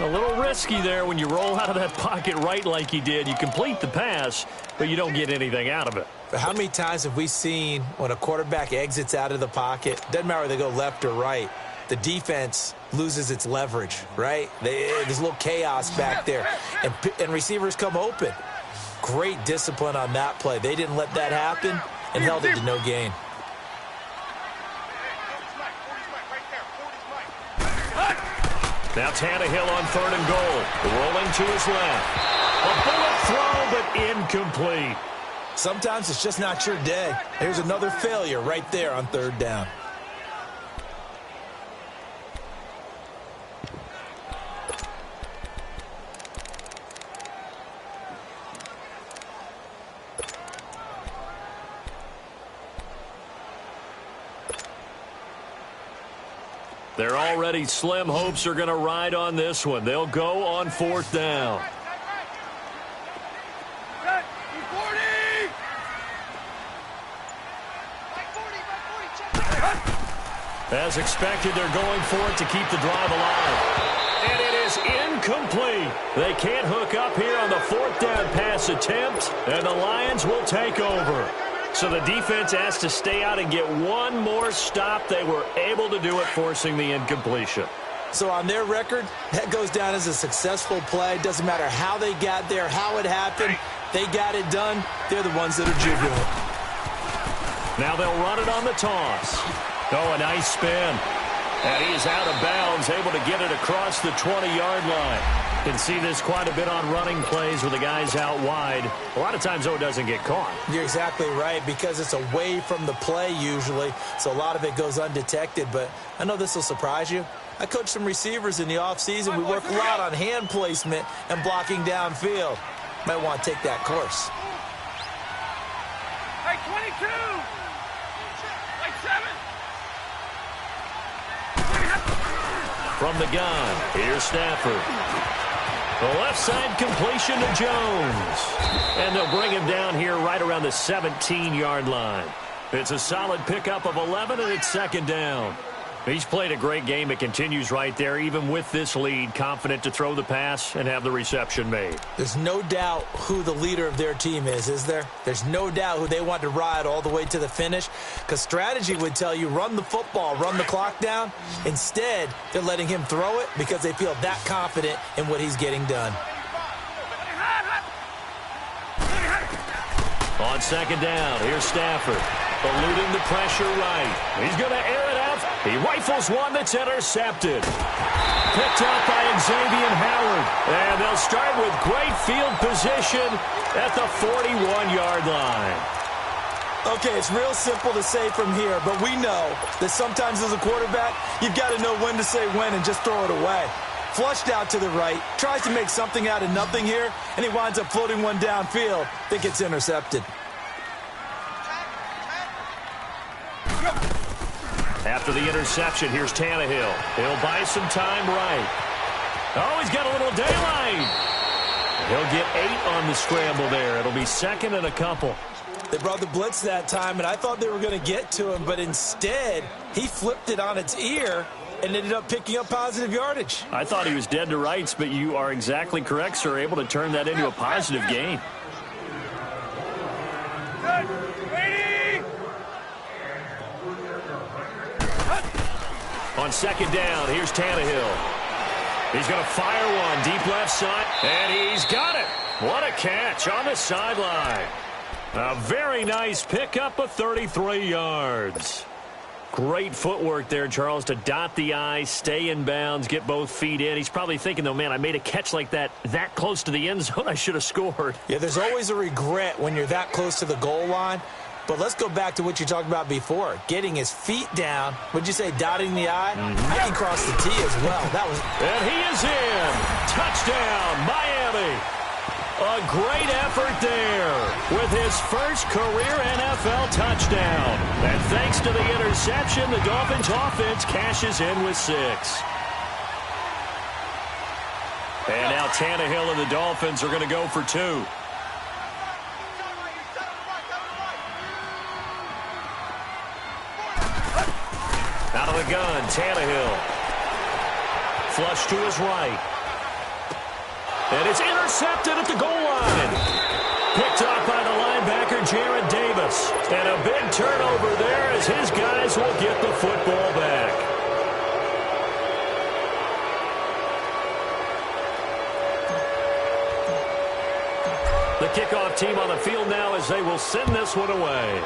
A little risky there when you roll out of that pocket right like he did. You complete the pass, but you don't get anything out of it. But how many times have we seen when a quarterback exits out of the pocket, doesn't matter whether they go left or right, the defense loses its leverage, right? There's a little chaos back there, and receivers come open. Great discipline on that play. They didn't let that happen and held it to no gain. Now Tannehill on third and goal. Rolling to his left. A bullet throw, but incomplete. Sometimes it's just not your day. Here's another failure right there on third down. Their already slim hopes are going to ride on this one. They'll go on fourth down. As expected, they're going for it to keep the drive alive. And it is incomplete. They can't hook up here on the fourth down pass attempt, and the Lions will take over. So the defense has to stay out and get one more stop. They were able to do it, forcing the incompletion. So on their record, that goes down as a successful play. Doesn't matter how they got there, how it happened. They got it done. They're the ones that are jubilant. Now they'll run it on the toss. Oh, a nice spin. And he is out of bounds, able to get it across the 20-yard line. You can see this quite a bit on running plays with the guys out wide. A lot of times, though, it doesn't get caught. You're exactly right, because it's away from the play usually, so a lot of it goes undetected. But I know this will surprise you. I coached some receivers in the offseason. We work a lot on hand placement and blocking downfield. Might want to take that course. Hey, 22! Like 7! From the gun, here's Stafford. The left side completion to Jones. And they'll bring him down here right around the 17-yard line. It's a solid pickup of 11, and it's second down. He's played a great game. It continues right there, even with this lead, confident to throw the pass and have the reception made. There's no doubt who the leader of their team is there? There's no doubt who they want to ride all the way to the finish, because strategy would tell you run the football, run the clock down. Instead, they're letting him throw it because they feel that confident in what he's getting done. On second down, here's Stafford. Eluding the pressure right. He's going to air it out. He rifles one that's intercepted. Picked up by Xavier Howard. And they'll start with great field position at the 41-yard line. Okay, it's real simple to say from here, but we know that sometimes as a quarterback, you've got to know when to say when and just throw it away. Flushed out to the right, tries to make something out of nothing here, and he winds up floating one downfield. Think it's intercepted. After the interception, here's Tannehill. He'll buy some time right. Oh, he's got a little daylight. He'll get 8 on the scramble there. It'll be second and a couple. They brought the blitz that time, and I thought they were going to get to him, but instead, he flipped it on its ear and ended up picking up positive yardage. I thought he was dead to rights, but you are exactly correct, sir. Able to turn that into a positive gain. On second down, here's Tannehill. He's going to fire one deep left side, and he's got it. What a catch on the sideline. A very nice pickup of 33 yards. Great footwork there, Charles, to dot the I, stay in bounds, get both feet in. He's probably thinking, though, man, I made a catch like that close to the end zone. I should have scored. Yeah, there's always a regret when you're that close to the goal line. But let's go back to what you talked about before, getting his feet down. Would you say dotting the I? I can cross the T as well. And he is in. Touchdown, Miami. A great effort there with his first career NFL touchdown. And thanks to the interception, the Dolphins offense cashes in with 6. And now Tannehill and the Dolphins are going to go for 2. Out of the gun, Tannehill. Flush to his right. And it's intercepted at the goal line. Picked up by the linebacker, Jarrad Davis. And a big turnover there as his guys will get the football back. The kickoff team on the field now as they will send this one away.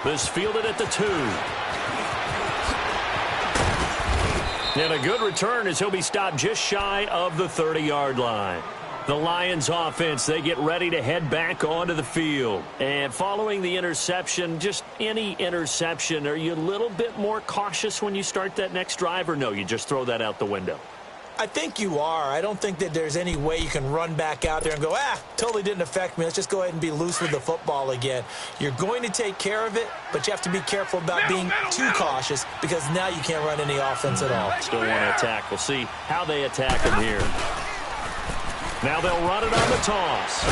This fielded at the 2. And a good return as he'll be stopped just shy of the 30-yard line. The Lions offense, they get ready to head back onto the field. And following the interception, just any interception, are you a little bit more cautious when you start that next drive, or no, you just throw that out the window? I think you are. I don't think that there's any way you can run back out there and go, totally didn't affect me. Let's just go ahead and be loose with the football again. You're going to take care of it, but you have to be careful about being too cautious because now you can't run any offense at all. Still want to attack. We'll see how they attack him here. Now they'll run it on the toss.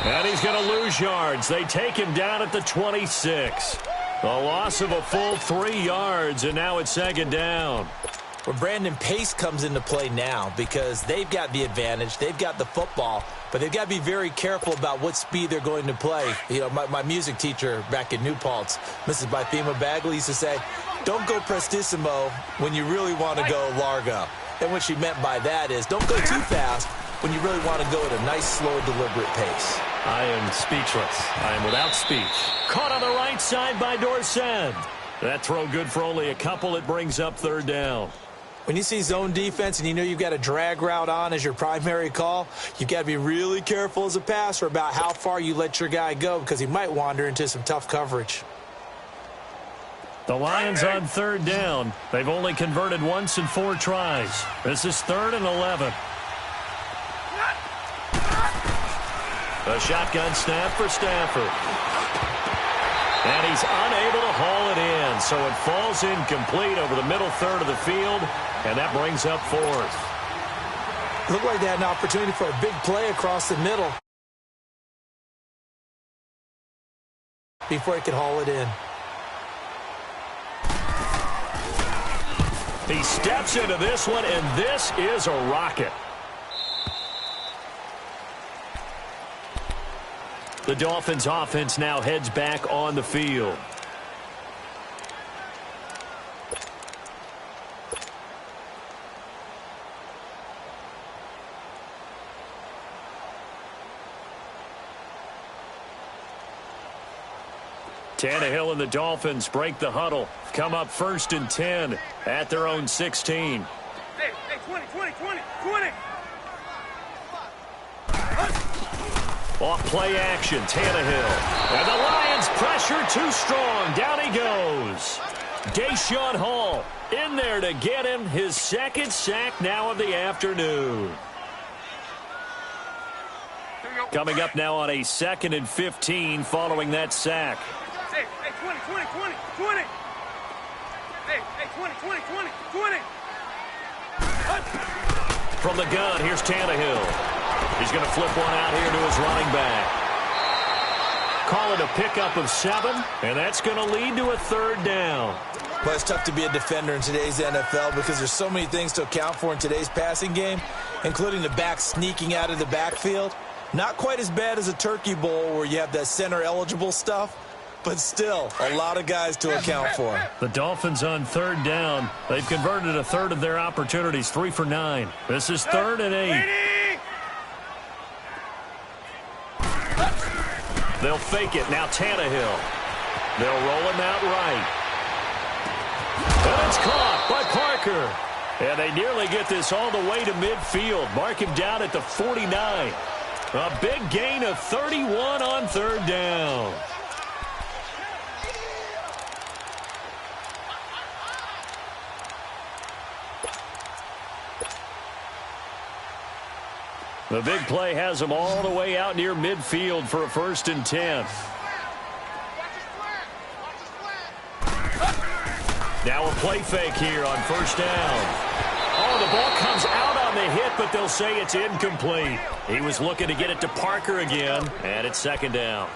And he's going to lose yards. They take him down at the 26. A loss of a full 3 yards, and now it's second down. Well, Brandon, pace comes into play now because they've got the advantage. They've got the football, but they've got to be very careful about what speed they're going to play. You know, my music teacher back in New Paltz, Mrs. Bythema Bagley, used to say, don't go prestissimo when you really want to go largo. And what she meant by that is don't go too fast when you really want to go at a nice, slow, deliberate pace. I am speechless. I am without speech. Caught on the right side by Dorsett. That throw good for only a couple. It brings up third down. When you see zone defense and you know you've got a drag route on as your primary call, you've got to be really careful as a passer about how far you let your guy go because he might wander into some tough coverage. The Lions on third down. They've only converted once in 4 tries. This is 3rd and 11. A shotgun snap for Stafford. And he's unable to haul it in, so it falls incomplete over the middle third of the field, and that brings up 4th. Looked like they had an opportunity for a big play across the middle before he could haul it in. He steps into this one, and this is a rocket. The Dolphins offense now heads back on the field. Tannehill and the Dolphins break the huddle. Come up 1st and 10 at their own 16. Hey, 20. Off play action, Tannehill. And the Lions pressure too strong. Down he goes. Deshaun Hall in there to get him his 2nd sack now of the afternoon. Coming up now on a 2nd and 15 following that sack. Hey, 20. Hey, 20. From the gun, here's Tannehill. He's going to flip one out here to his running back. Call it a pickup of 7, and that's going to lead to a 3rd down. But it's tough to be a defender in today's NFL because there's so many things to account for in today's passing game, including the back sneaking out of the backfield. Not quite as bad as a turkey bowl where you have that center-eligible stuff, but still a lot of guys to account for. The Dolphins on 3rd down. They've converted a 3rd of their opportunities, 3 for 9. This is 3rd and 8. They'll fake it. Now Tannehill. They'll roll him out right. And it's caught by Parker. And they nearly get this all the way to midfield. Mark him down at the 49. A big gain of 31 on 3rd down. The big play has them all the way out near midfield for a 1st and 10. Now a play fake here on 1st down. Oh, the ball comes out on the hit, but they'll say it's incomplete. He was looking to get it to Parker again, and it's 2nd down.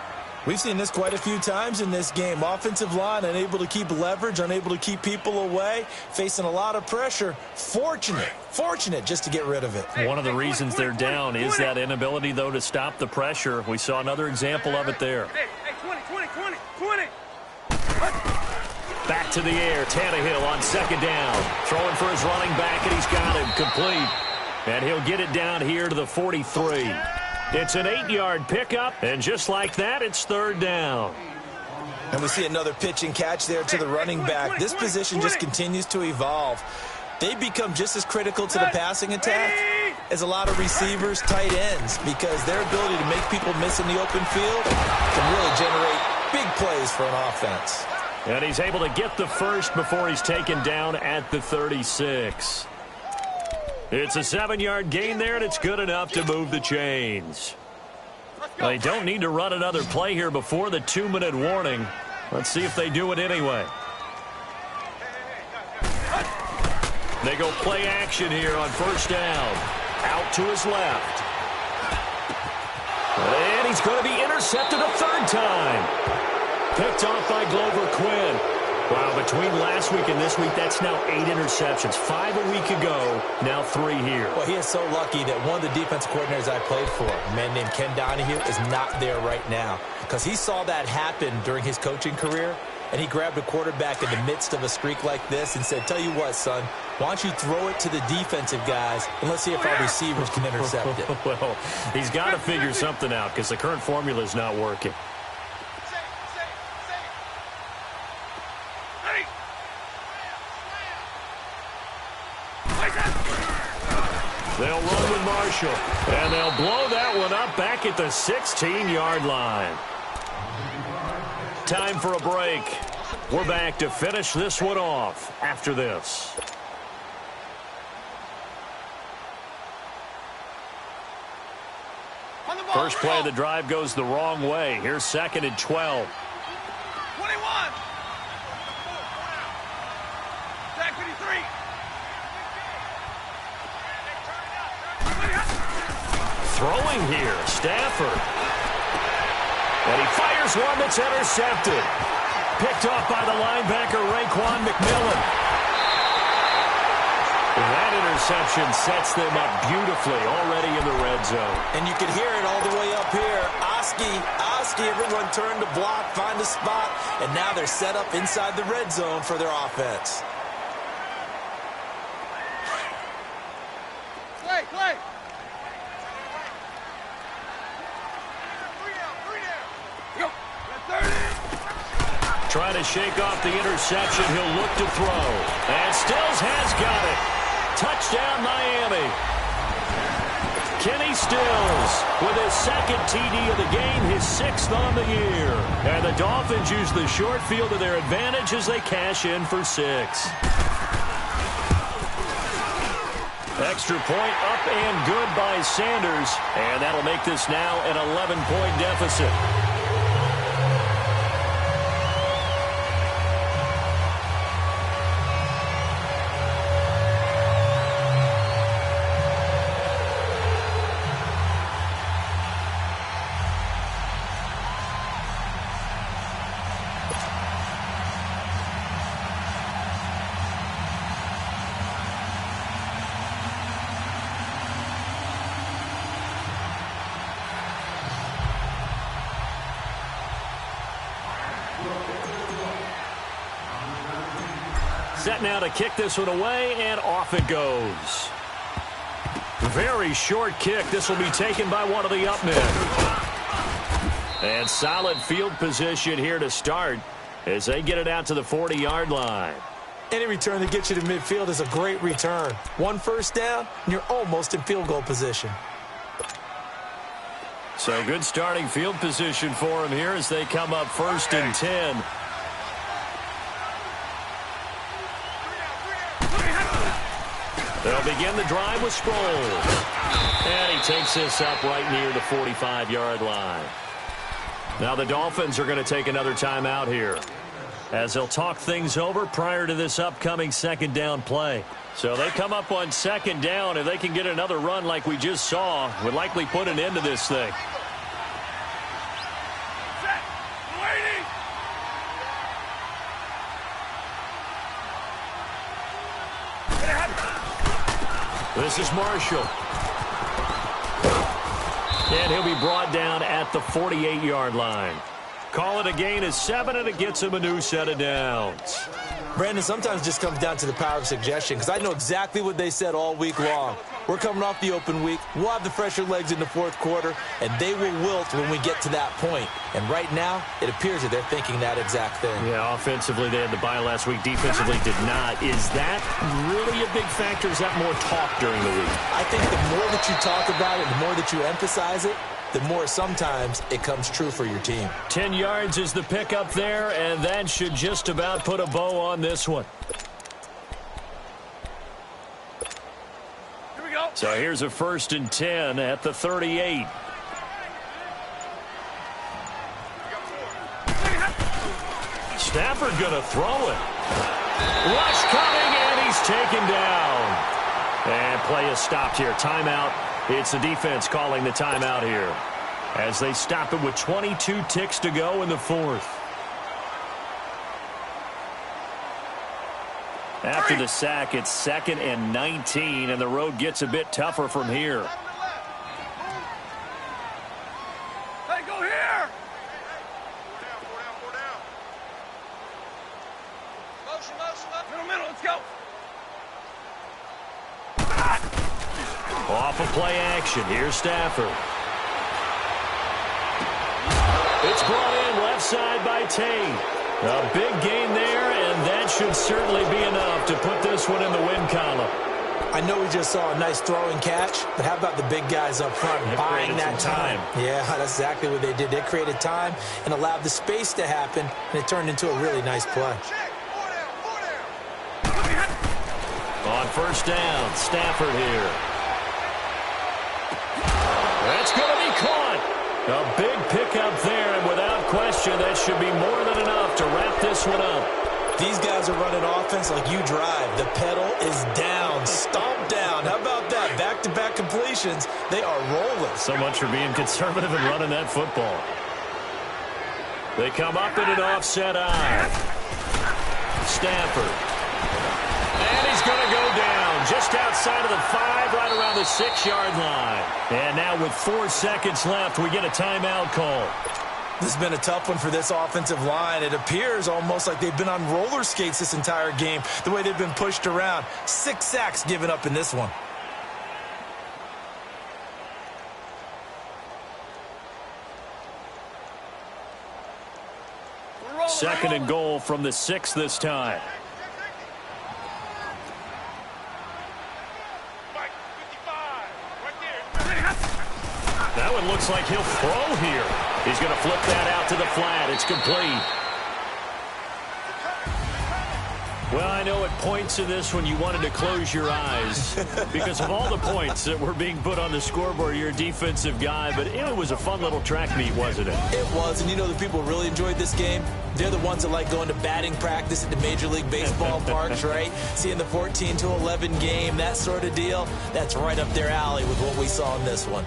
We've seen this quite a few times in this game. Offensive line unable to keep leverage, unable to keep people away, facing a lot of pressure. Fortunate just to get rid of it. One of the reasons they're down is that inability, though, to stop the pressure. We saw another example of it there. Hey, 20. Back to the air. Tannehill on 2nd down. Throwing for his running back, and he's got him complete. And he'll get it down here to the 43. It's an 8-yard pickup, and just like that, it's 3rd down. And we see another pitch and catch there to the running back. This position just continues to evolve. They become just as critical to the passing attack as a lot of receivers, tight ends, because their ability to make people miss in the open field can really generate big plays for an offense. And he's able to get the 1st before he's taken down at the 36. It's a 7-yard gain there, and it's good enough to move the chains. They don't need to run another play here before the 2-minute warning. Let's see if they do it anyway. They go play action here on 1st down. Out to his left. And he's going to be intercepted a 3rd time. Picked off by Glover Quinn. Wow, between last week and this week, that's now 8 interceptions. 5 a week ago, now 3 here. Well, he is so lucky that one of the defense coordinators I played for, a man named Ken Donahue, is not there right now. Because he saw that happen during his coaching career, and he grabbed a quarterback in the midst of a streak like this and said, tell you what, son, why don't you throw it to the defensive guys, and let's see if our receivers can intercept it. Well, he's got to figure something out because the current formula is not working. They'll run with Marshall, and they'll blow that one up back at the 16-yard line. Time for a break. We're back to finish this one off after this. First play of the drive goes the wrong way. Here's 2nd and 12. 21. Back 53. Throwing here, Stafford. And he fires one that's intercepted. Picked off by the linebacker, Raekwon McMillan. That interception sets them up beautifully already in the red zone. And you can hear it all the way up here. Oski, everyone turned to block, find a spot, and now they're set up inside the red zone for their offense. Clay. trying to shake off the interception. He'll look to throw. And Stills has got it. Touchdown, Miami. Kenny Stills with his second TD of the game, his 6th on the year. And the Dolphins use the short field to their advantage as they cash in for 6. Extra point up and good by Sanders. And that'll make this now an 11-point deficit. Set now to kick this one away, and off it goes. Very short kick. This will be taken by one of the up men. And solid field position here to start as they get it out to the 40-yard line. Any return that gets you to midfield is a great return. 1 first down, and you're almost in field goal position. So good starting field position for him here as they come up 1st and 10. They'll begin the drive with Sproles. And he takes this up right near the 45-yard line. Now the Dolphins are going to take another timeout here as they'll talk things over prior to this upcoming 2nd down play. So they come up on 2nd down. If they can get another run like we just saw, would likely put an end to this thing. This is Marshall. And he'll be brought down at the 48-yard line. Call it a gain of 7, and it gets him a new set of downs. Brandon, sometimes it just comes down to the power of suggestion, because I know exactly what they said all week long. We're coming off the open week. We'll have the fresher legs in the 4th quarter, and they will wilt when we get to that point. And right now, it appears that they're thinking that exact thing. Yeah, offensively, they had the bye last week. Defensively, did not. Is that really a big factor? Is that more talk during the week? I think the more that you talk about it, the more that you emphasize it, the more sometimes it comes true for your team. 10 yards is the pickup there, and that should just about put a bow on this one. Here we go. So here's a 1st and 10 at the 38. Stafford gonna throw it. Rush coming, and he's taken down. And play is stopped here. Timeout. It's the defense calling the timeout here as they stop it with 22 ticks to go in the 4th. After the sack, it's 2nd and 19, and the road gets a bit tougher from here. Hey, go here! Motion. Middle, let's go. Off of play action. Here's Stafford. It's brought in left side by Tate. A big gain there, and that should certainly be enough to put this one in the win column. I know we just saw a nice throwing catch, but how about the big guys up front buying that time? Yeah, that's exactly what they did. They created time and allowed the space to happen, and it turned into a really nice play. On 1st down, Stafford here. That's going to be caught. A big pickup there, and without question, that should be more than enough to wrap this one up. These guys are running offense like you drive. The pedal is down, stomped down. How about that? Back-to-back completions. They are rolling. So much for being conservative and running that football. They come up in an offset eye. Stafford. And he's going to go down just outside of the 5, right around the 6-yard line. And now with 4 seconds left, we get a timeout call. This has been a tough one for this offensive line. It appears almost like they've been on roller skates this entire game, the way they've been pushed around. 6 sacks given up in this one. 2nd and goal from the 6 this time. That one looks like he'll throw here. He's going to flip that out to the flat. It's complete. Well, I know at points in this when you wanted to close your eyes because of all the points that were being put on the scoreboard. You're a defensive guy, but it was a fun little track meet, wasn't it? It was, and you know the people who really enjoyed this game? They're the ones that like going to batting practice at the Major League Baseball parks, right? Seeing the 14-11 game, that sort of deal, that's right up their alley with what we saw in this one.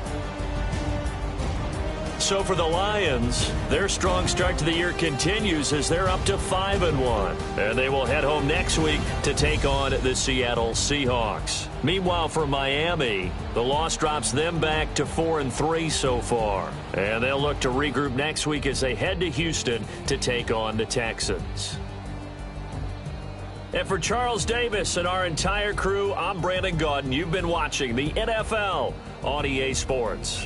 So for the Lions, their strong start to the year continues as they're up to 5-1. And they will head home next week to take on the Seattle Seahawks. Meanwhile, for Miami, the loss drops them back to 4-3 so far. And they'll look to regroup next week as they head to Houston to take on the Texans. And for Charles Davis and our entire crew, I'm Brandon Gaudin. You've been watching the NFL on EA Sports.